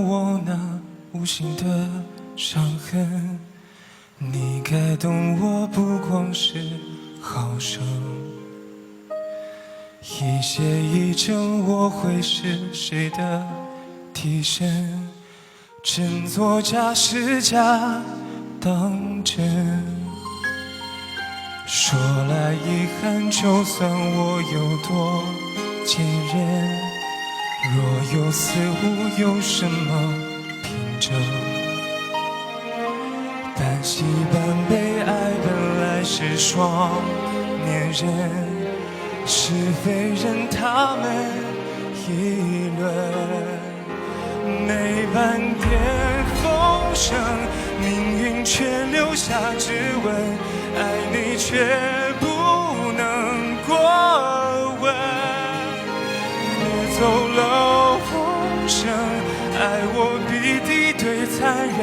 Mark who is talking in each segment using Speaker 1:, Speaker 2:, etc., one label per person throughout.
Speaker 1: 我那无形的伤痕。你该懂我不光是好胜，一邪一正我会是谁的替身？真作假是假当真。说来遗憾，就算我有多坚韧，若有似无，有什么凭证？半喜半悲，爱本来是双面人，是非任他们议论。没半点风声，命运却留下指纹，爱你却不能过问。别走漏风声，爱我比敌对残忍，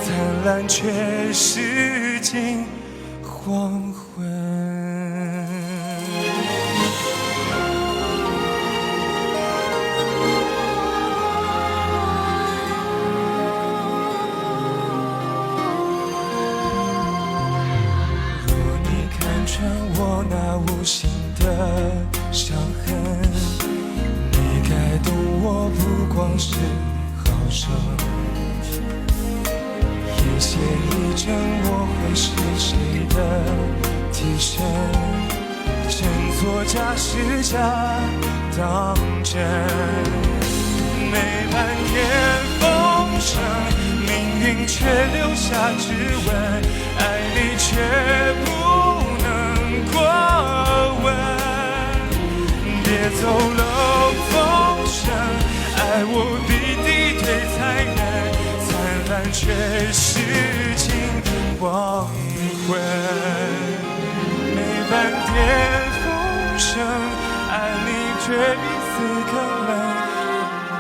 Speaker 1: 灿烂却是尽黄昏。穿我那无形的伤痕，你该懂我不光是好胜，一邪一正我会是谁的替身？真作假是假当真，没半点风声，命运却留下指纹，爱你却不过问。别走漏风声，爱我比敌对残忍，灿烂却是尽黄昏。没半点风声，爱你却比死更冷，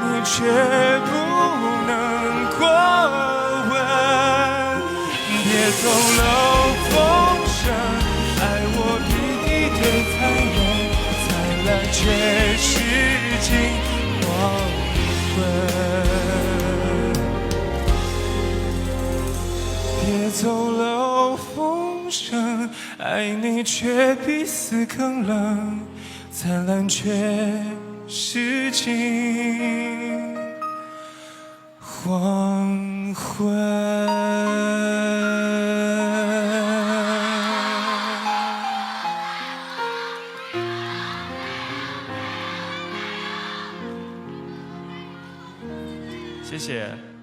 Speaker 1: 你却不能过问。别走漏风声，爱我比敌对残忍，灿烂却是尽黄昏。别走漏风声，爱你却比死更冷，灿烂却是尽黄昏。谢谢。